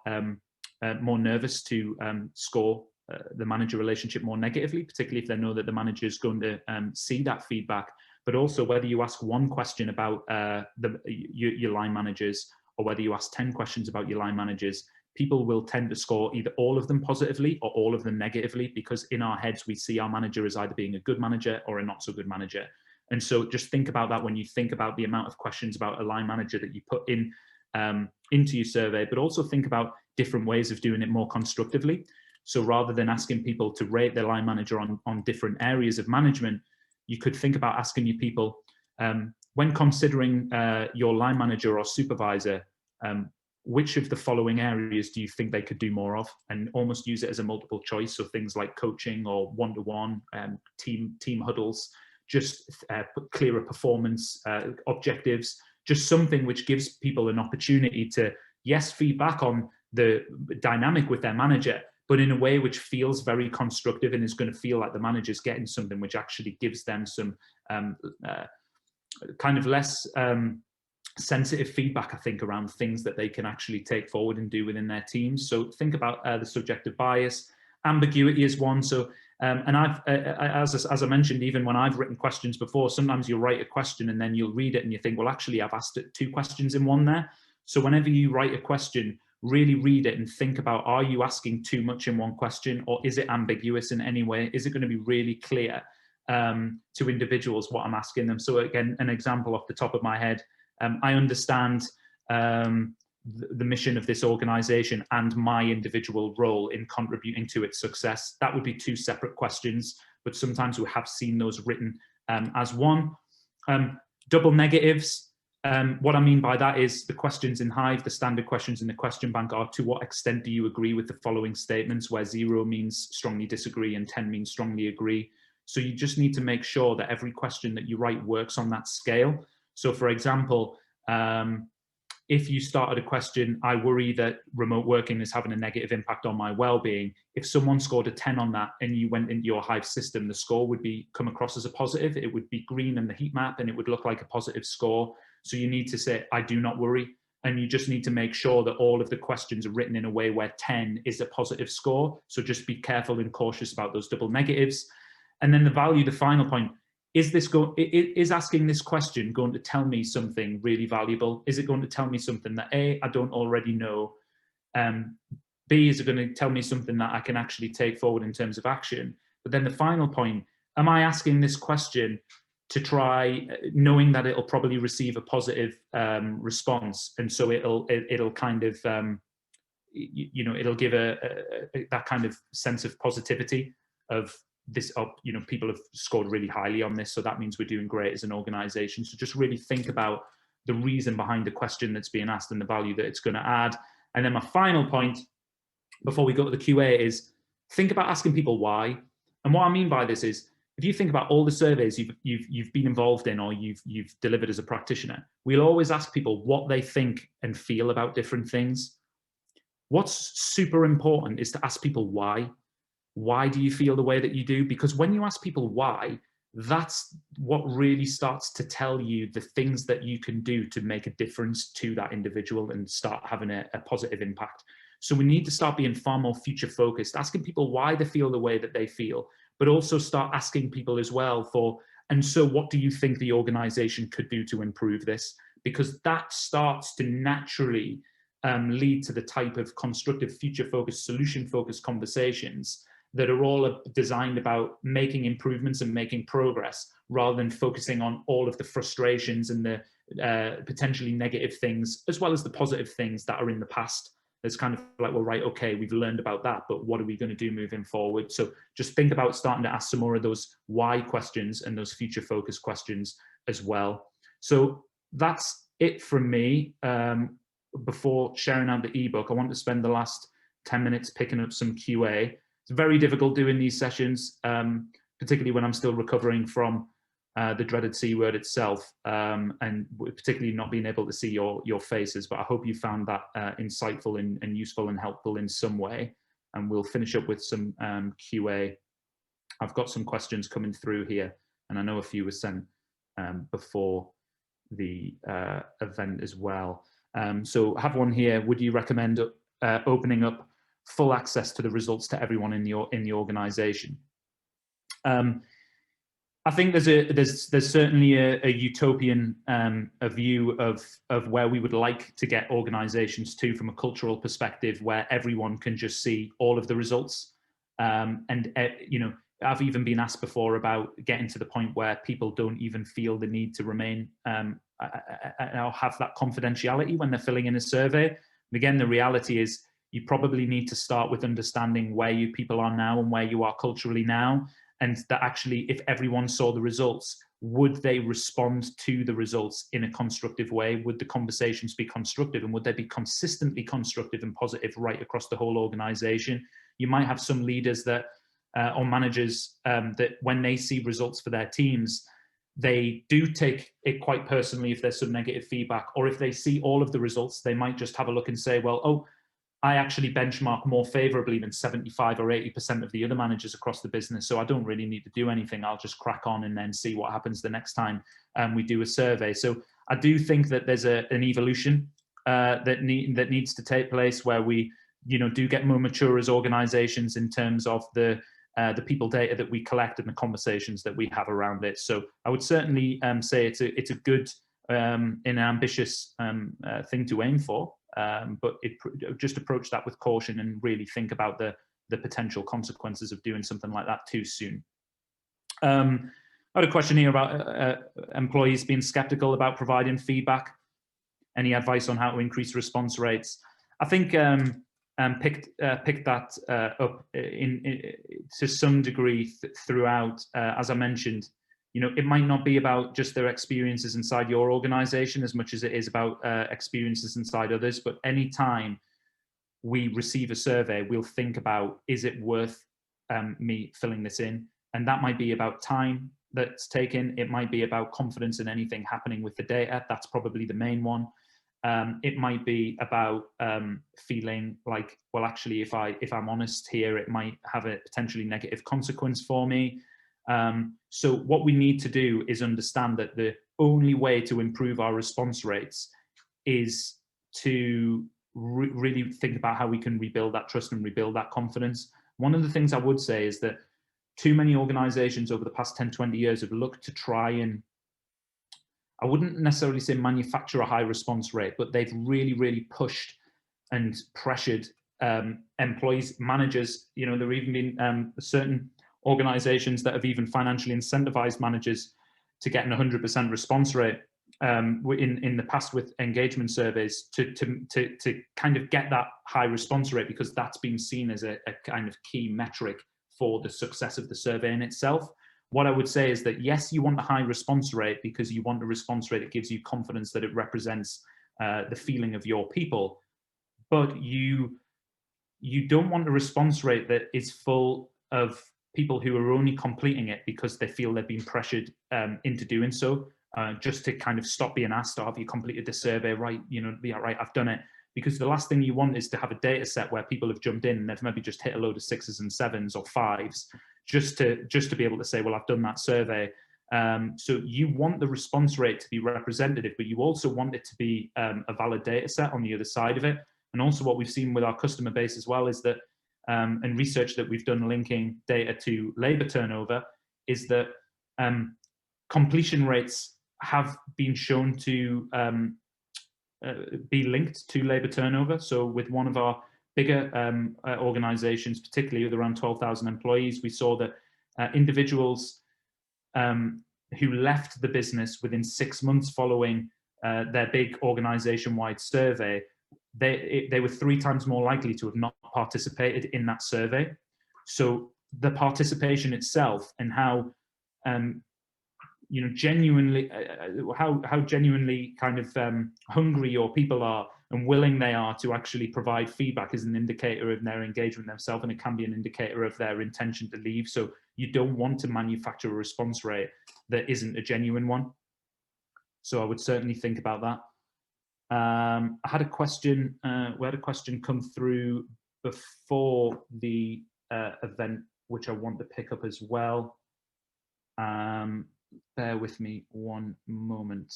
more nervous to score the manager relationship more negatively, particularly if they know that the manager is going to see that feedback. But also whether you ask one question about your line managers, or whether you ask 10 questions about your line managers, people will tend to score either all of them positively or all of them negatively, because in our heads, we see our manager as either being a good manager or a not so good manager. And so just think about that when you think about the amount of questions about a line manager that you put in into your survey, but also think about different ways of doing it more constructively. So rather than asking people to rate their line manager on different areas of management, you could think about asking your people, when considering your line manager or supervisor, which of the following areas do you think they could do more of? And almost use it as a multiple choice. So things like coaching or one-to-one, team huddles, just clearer performance objectives, just something which gives people an opportunity to, yes, feedback on the dynamic with their manager, but in a way which feels very constructive and is going to feel like the manager's getting something which actually gives them some kind of less sensitive feedback, I think, around things that they can actually take forward and do within their teams. So think about the subjective bias. Ambiguity is one. So, and I've, as I mentioned, even when I've written questions before, sometimes you'll write a question and then you'll read it and you think, well, actually, I've asked it 2 questions in one there. So whenever you write a question, really read it and think about, are you asking too much in one question, or is it ambiguous in any way? Is it going to be really clear to individuals what I'm asking them? So again, an example off the top of my head, I understand the mission of this organization and my individual role in contributing to its success. That would be 2 separate questions, but sometimes we have seen those written as one. Double negatives. What I mean by that is the questions in Hive, the standard questions in the question bank are, to what extent do you agree with the following statements, where 0 means strongly disagree and 10 means strongly agree. So you just need to make sure that every question that you write works on that scale. So for example, if you started a question, I worry that remote working is having a negative impact on my well-being. If someone scored a 10 on that and you went into your Hive system, the score would come across as a positive. It would be green in the heat map and it would look like a positive score. So you need to say, I do not worry and you just need to make sure that all of the questions are written in a way where 10 is a positive score. So just be careful and cautious about those double negatives. And then the value, the final point, is asking this question going to tell me something really valuable? Is it going to tell me something that A, I don't already know? B, is it going to tell me something that I can actually take forward in terms of action? But then the final point, am I asking this question to try, knowing that it'll probably receive a positive response, and so it'll kind of it'll give that kind of sense of positivity of this, people have scored really highly on this, so that means we're doing great as an organization. So just really think about the reason behind the question that's being asked and the value that it's going to add. And then my final point before we go to the QA is think about asking people why. And what I mean by this is, if you think about all the surveys you've been involved in or you've delivered as a practitioner, we'll always ask people what they think and feel about different things. What's super important is to ask people why. Why do you feel the way that you do? Because when you ask people why, that's what really starts to tell you the things that you can do to make a difference to that individual and start having a positive impact. So we need to start being far more future focused, asking people why they feel the way that they feel, but also start asking people as well for, and so what do you think the organization could do to improve this? Because that starts to naturally lead to the type of constructive, future focused, solution focused conversations that are all designed about making improvements and making progress, rather than focusing on all of the frustrations and the potentially negative things, as well as the positive things that are in the past. It's kind of like, well, right, okay, we've learned about that, but what are we going to do moving forward? So just think about starting to ask some more of those why questions and those future focused questions as well. So that's it from me. Before sharing out the ebook, I want to spend the last 10 minutes picking up some QA. It's very difficult doing these sessions, particularly when I'm still recovering from the dreaded C word itself, and particularly not being able to see your faces. But I hope you found that insightful and useful and helpful in some way. And we'll finish up with some QA. I've got some questions coming through here, and I know a few were sent before the event as well. So I have one here. Would you recommend opening up full access to the results to everyone in the organization? I think there's certainly a utopian a view of where we would like to get organizations to from a cultural perspective, where everyone can just see all of the results. I've even been asked before about getting to the point where people don't even feel the need to remain or have that confidentiality when they're filling in a survey. And again, the reality is you probably need to start with understanding where you people are now and where you are culturally now. And that actually, if everyone saw the results, would they respond to the results in a constructive way? Would the conversations be constructive, and would they be consistently constructive and positive right across the whole organization? You might have some leaders that, or managers that when they see results for their teams, they do take it quite personally if there's some negative feedback, or if they see all of the results, they might just have a look and say, well, oh, I actually benchmark more favorably than 75 or 80% of the other managers across the business, so I don't really need to do anything. I'll just crack on and then see what happens the next time we do a survey. So I do think that there's an evolution that needs to take place, where we do get more mature as organizations in terms of the people data that we collect and the conversations that we have around it. So I would certainly say it's a good and ambitious thing to aim for. But just approach that with caution and really think about the potential consequences of doing something like that too soon. I had a question here about employees being skeptical about providing feedback. Any advice on how to increase response rates? I think picked that up to some degree throughout. As I mentioned, it might not be about just their experiences inside your organization as much as it is about experiences inside others. But anytime we receive a survey, we'll think about, is it worth me filling this in? And that might be about time that's taken. It might be about confidence in anything happening with the data. That's probably the main one. It might be about feeling like, well, actually, if I'm honest here, it might have a potentially negative consequence for me. So what we need to do is understand that the only way to improve our response rates is to really think about how we can rebuild that trust and rebuild that confidence. One of the things I would say is that too many organizations over the past 10, 20 years have looked to try and, I wouldn't necessarily say manufacture a high response rate, but they've really, really pushed and pressured employees, managers. You know, there have even been certain organizations that have even financially incentivized managers to get an 100% response rate in the past with engagement surveys to kind of get that high response rate, because that's been seen as a kind of key metric for the success of the survey in itself. What I would say is that, yes, you want a high response rate because you want a response rate that gives you confidence that it represents the feeling of your people, but you don't want a response rate that is full of people who are only completing it because they feel they've been pressured into doing so, just to kind of stop being asked, oh, have you completed the survey? Right, you know, yeah, right, I've done it. Because the last thing you want is to have a data set where people have jumped in and they've maybe just hit a load of 6s and 7s or 5s just to be able to say, well, I've done that survey. So you want the response rate to be representative, but you also want it to be a valid data set on the other side of it. And also what we've seen with our customer base as well is that, and research that we've done linking data to labour turnover, is that completion rates have been shown to be linked to labour turnover. So with one of our bigger organisations, particularly with around 12,000 employees, we saw that individuals who left the business within 6 months following their big organisation-wide survey, they were 3 times more likely to have not participated in that survey. So the participation itself and how you know, genuinely, how genuinely kind of hungry your people are and willing they are to actually provide feedback is an indicator of their engagement themselves, and it can be an indicator of their intention to leave. So you don't want to manufacture a response rate that isn't a genuine one. So I would certainly think about that. I had a question, we had a question come through before the event, which I want to pick up as well. Bear with me one moment.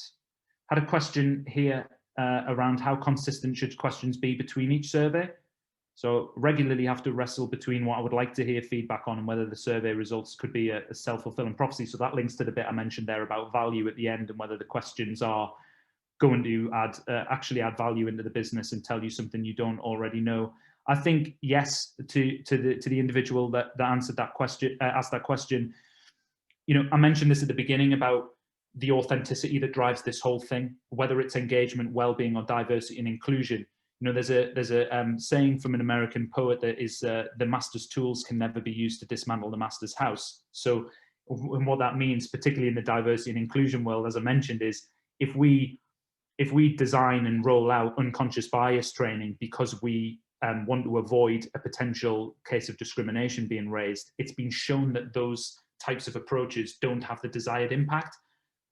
Had a question here around how consistent should questions be between each survey. So regularly have to wrestle between what I would like to hear feedback on and whether the survey results could be a self-fulfilling prophecy. So that links to the bit I mentioned there about value at the end and whether the questions are going to actually add value into the business and tell you something you don't already know. I think yes, to the individual that answered that question, asked that question. You know, I mentioned this at the beginning about the authenticity that drives this whole thing, whether it's engagement, well-being, or diversity and inclusion. You know, there's a saying from an American poet that is, the master's tools can never be used to dismantle the master's house. So, and what that means, particularly in the diversity and inclusion world, as I mentioned, is if we design and roll out unconscious bias training because we want to avoid a potential case of discrimination being raised, it's been shown that those types of approaches don't have the desired impact.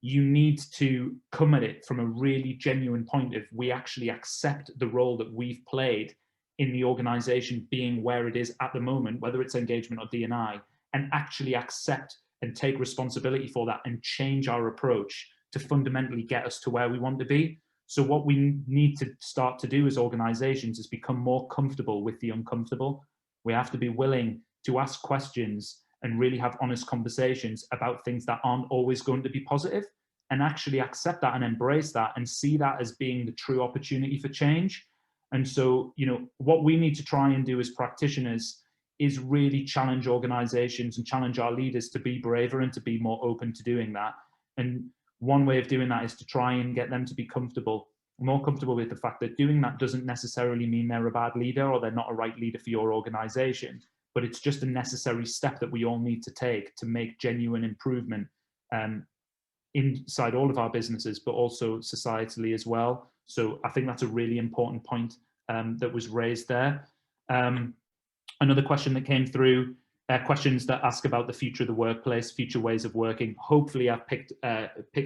You need to come at it from a really genuine point of, we actually accept the role that we've played in the organization being where it is at the moment, whether it's engagement or D&I, and actually accept and take responsibility for that and change our approach to fundamentally get us to where we want to be. So what we need to start to do as organizations is become more comfortable with the uncomfortable. We have to be willing to ask questions and really have honest conversations about things that aren't always going to be positive, and actually accept that and embrace that and see that as being the true opportunity for change. And so, you know, what we need to try and do as practitioners is really challenge organizations and challenge our leaders to be braver and to be more open to doing that. And one way of doing that is to try and get them to be more comfortable with the fact that doing that doesn't necessarily mean they're a bad leader or they're not a right leader for your organization. But it's just a necessary step that we all need to take to make genuine improvement inside all of our businesses, but also societally as well. So I think that's a really important point that was raised there. Another question that came through, questions that ask about the future of the workplace, future ways of working. Hopefully I've picked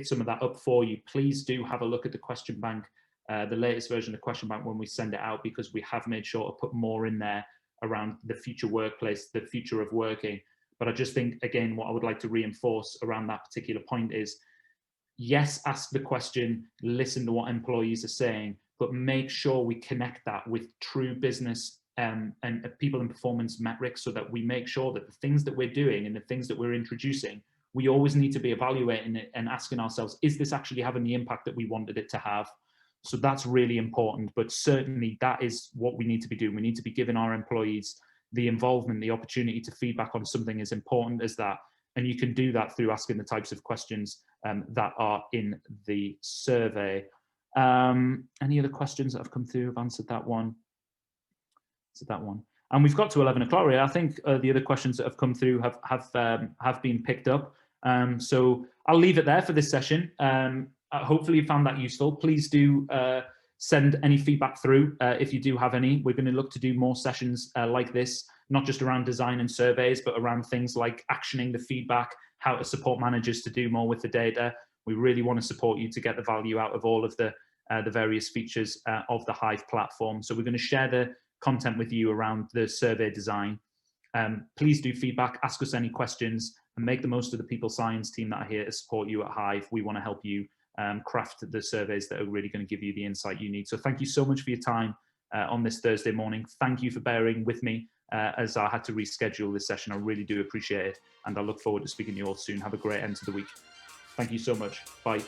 some of that up for you. Please do have a look at the question bank, the latest version of the question bank when we send it out, because we have made sure to put more in there around the future workplace, the future of working. But I just think, again, what I would like to reinforce around that particular point is, yes, ask the question, listen to what employees are saying, but make sure we connect that with true business and people and performance metrics, so that we make sure that the things that we're doing and the things that we're introducing, we always need to be evaluating it and asking ourselves, is this actually having the impact that we wanted it to have? So that's really important, but certainly that is what we need to be doing. We need to be giving our employees the involvement, the opportunity to feedback on something as important as that. And you can do that through asking the types of questions that are in the survey. Any other questions that have come through? I've answered that one. And we've got to 11 o'clock. I think the other questions that have come through have been picked up. So I'll leave it there for this session. Hopefully you found that useful. Please do send any feedback through if you do have any. We're going to look to do more sessions like this, not just around design and surveys, but around things like actioning the feedback, how to support managers to do more with the data. We really want to support you to get the value out of all of the various features of the Hive platform. So we're going to share the content with you around the survey design. Please do feedback, ask us any questions, and make the most of the people science team that are here to support you at Hive. We want to help you craft the surveys that are really going to give you the insight you need. So thank you so much for your time on this Thursday morning. Thank you for bearing with me as I had to reschedule this session. I really do appreciate it, and I look forward to speaking to you all soon. Have a great end to the week. Thank you so much. Bye.